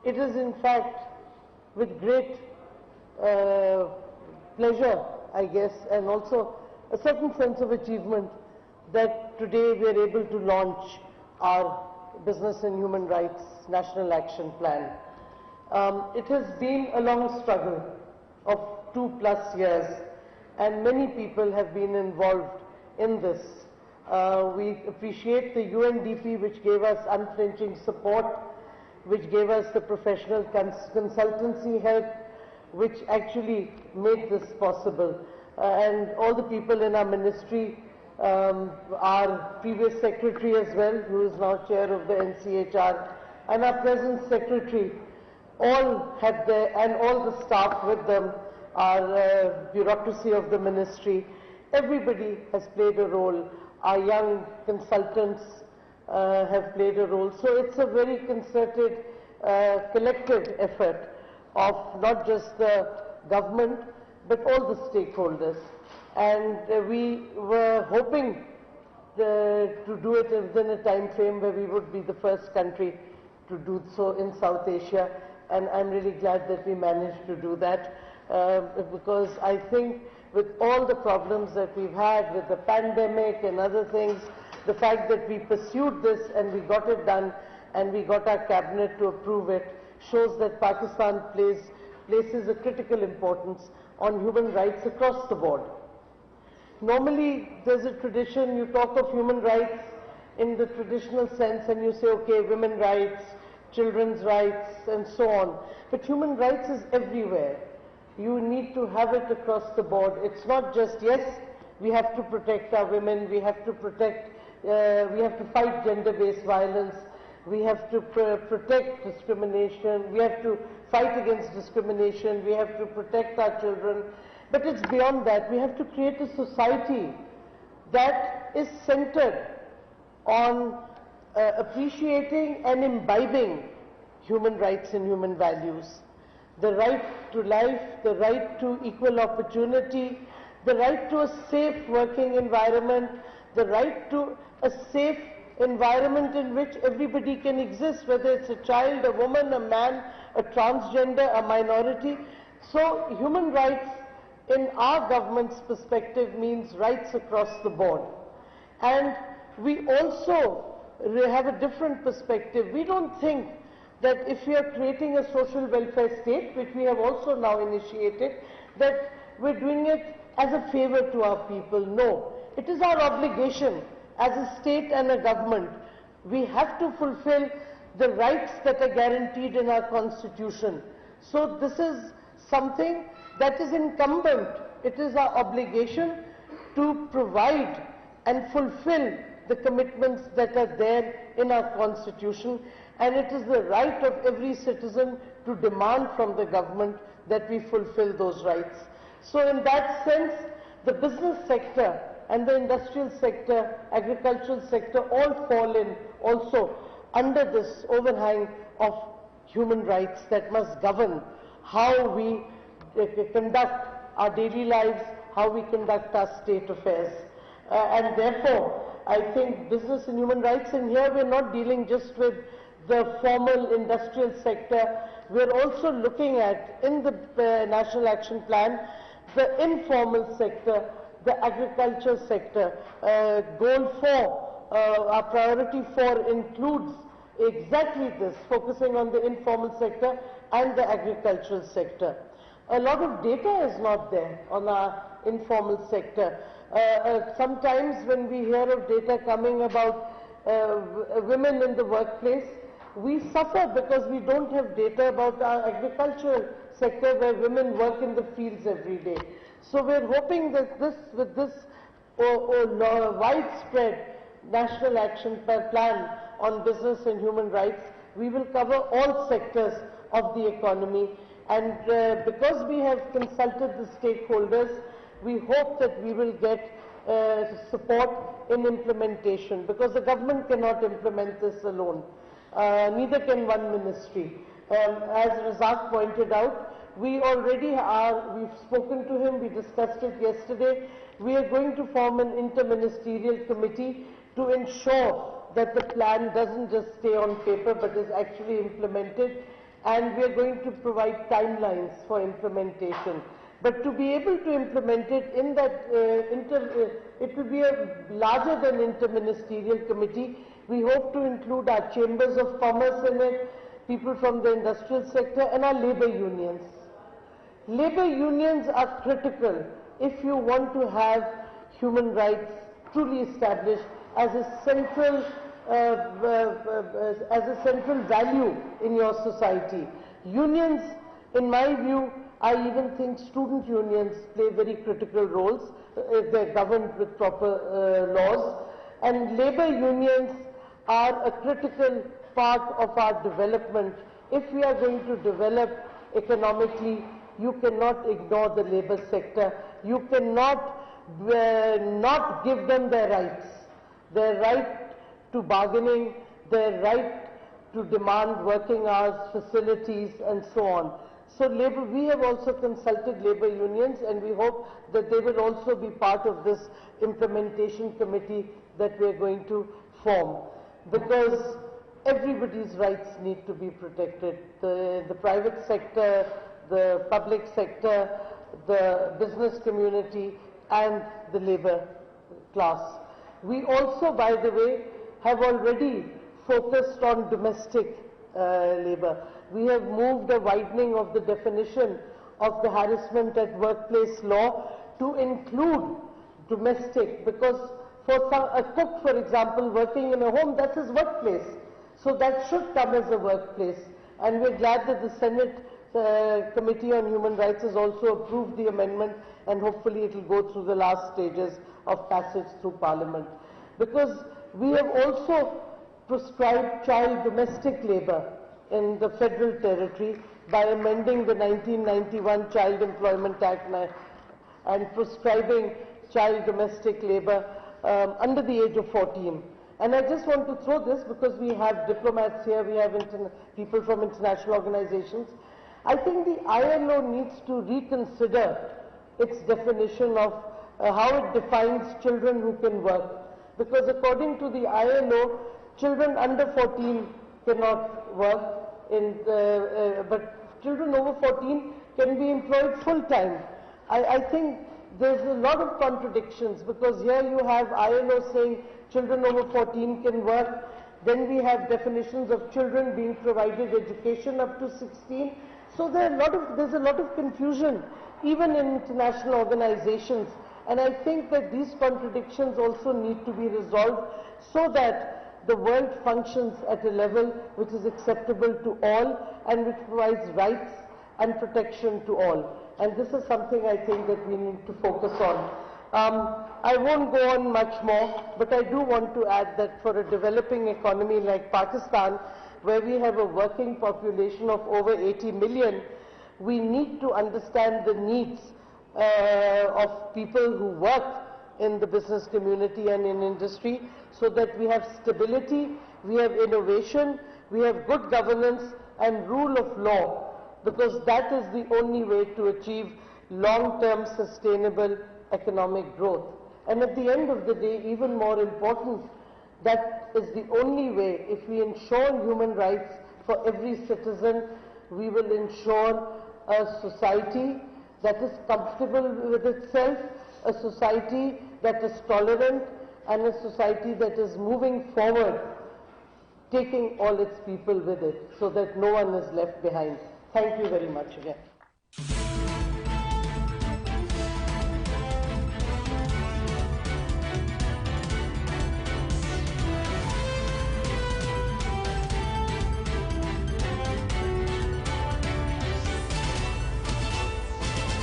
It is in fact with great pleasure, I guess, and also a certain sense of achievement that today we are able to launch our Business and Human Rights National Action Plan. It has been a long struggle of 2+ years, and many people have been involved in this. We appreciate the UNDP, which gave us unflinching support, which gave us the professional consultancy help, which actually made this possible. And all the people in our ministry, our previous secretary as well, who is now chair of the NCHR, and our present secretary, all had their, and all the staff with them, our bureaucracy of the ministry, everybody has played a role. Our young consultants have played a role. So it's a very concerted, collective effort of not just the government, but all the stakeholders. And we were hoping to do it within a time frame where we would be the first country to do so in South Asia. And I'm really glad that we managed to do that, because I think with all the problems that we've had with the pandemic and other things, the fact that we pursued this and we got it done and we got our cabinet to approve it shows that Pakistan places a critical importance on human rights across the board. Normally there's a tradition, you talk of human rights in the traditional sense and you say, okay, women's rights, children's rights and so on. But human rights is everywhere. You need to have it across the board. It's not just, yes, we have to protect our women, we have to protect, we have to fight gender-based violence, we have to protect discrimination, we have to fight against discrimination, we have to protect our children. But it's beyond that. We have to create a society that is centered on appreciating and imbibing human rights and human values. The right to life, the right to equal opportunity, the right to a safe working environment, the right to a safe environment in which everybody can exist, whether it's a child, a woman, a man, a transgender, a minority. So human rights in our government's perspective means rights across the board. And we also have a different perspective. We don't think that if we are creating a social welfare state, which we have also now initiated, that we're doing it as a favor to our people. No, it is our obligation as a state and a government. We have to fulfill the rights that are guaranteed in our constitution. So this is something that is incumbent. It is our obligation to provide and fulfill the commitments that are there in our constitution, and it is the right of every citizen to demand from the government that we fulfill those rights. So in that sense, the business sector and the industrial sector, agricultural sector, all fall in also under this overhang of human rights that must govern how we conduct our daily lives, how we conduct our state affairs. And therefore, I think business and human rights, and here we're not dealing just with the formal industrial sector, we're also looking at, in the National Action Plan, the informal sector, the agriculture sector. Goal 4, our priority 4 includes exactly this, focusing on the informal sector and the agricultural sector. A lot of data is not there on our informal sector. Sometimes when we hear of data coming about women in the workplace, we suffer because we don't have data about our agricultural sector where women work in the fields every day. So we're hoping that with this widespread National Action Plan on business and human rights, we will cover all sectors of the economy. And because we have consulted the stakeholders, we hope that we will get support in implementation, because the government cannot implement this alone. Neither can one ministry. As Razak pointed out, we already we've spoken to him, we discussed it yesterday. We are going to form an Inter-Ministerial Committee to ensure that the plan doesn't just stay on paper but is actually implemented. and we are going to provide timelines for implementation. But to be able to implement it in that, it will be a larger than Inter-Ministerial Committee. We hope to include our chambers of commerce in it, people from the industrial sector, and our labor unions. Labor unions are critical if you want to have human rights truly established as a central value in your society. Unions, in my view, I even think student unions play very critical roles if they're governed with proper laws. And labor unions are a critical part of our development. If we are going to develop economically, you cannot ignore the labor sector. You cannot not give them their right to bargaining, their right to demand working hours, facilities, and so on. So we have also consulted labor unions, and we hope that they will also be part of this implementation committee that we are going to form, because everybody's rights need to be protected. The private sector, the public sector, the business community, and the labor class. We also, by the way, have already focused on domestic labor. We have moved a widening of the definition of the harassment at workplace law to include domestic, because for a cook, for example, working in a home, that's his workplace. So that should come as a workplace. And we're glad that the Senate Committee on Human Rights has also approved the amendment, and hopefully it will go through the last stages of passage through Parliament. Because we have also prescribed child domestic labor in the federal territory by amending the 1991 Child Employment Act and prescribing child domestic labor under the age of 14. And I just want to throw this, because we have diplomats here, we have people from international organizations. I think the ILO needs to reconsider its definition of how it defines children who can work. Because according to the ILO, children under 14 cannot work, but children over 14 can be employed full-time. I think there's a lot of contradictions, because here you have ILO saying children over 14 can work, then we have definitions of children being provided education up to 16. So there's a lot of confusion, even in international organizations. And I think that these contradictions also need to be resolved so that the world functions at a level which is acceptable to all and which provides rights and protection to all. And this is something I think that we need to focus on. I won't go on much more, but I do want to add that for a developing economy like Pakistan, where we have a working population of over 80 million, we need to understand the needs of people who work in the business community and in industry, so that we have stability, we have innovation, we have good governance and rule of law, because that is the only way to achieve long-term sustainable economic growth. And at the end of the day, even more important, that is the only way. If we ensure human rights for every citizen, we will ensure a society that is comfortable with itself, a society that is tolerant, and a society that is moving forward, taking all its people with it, so that no one is left behind. Thank you very much again.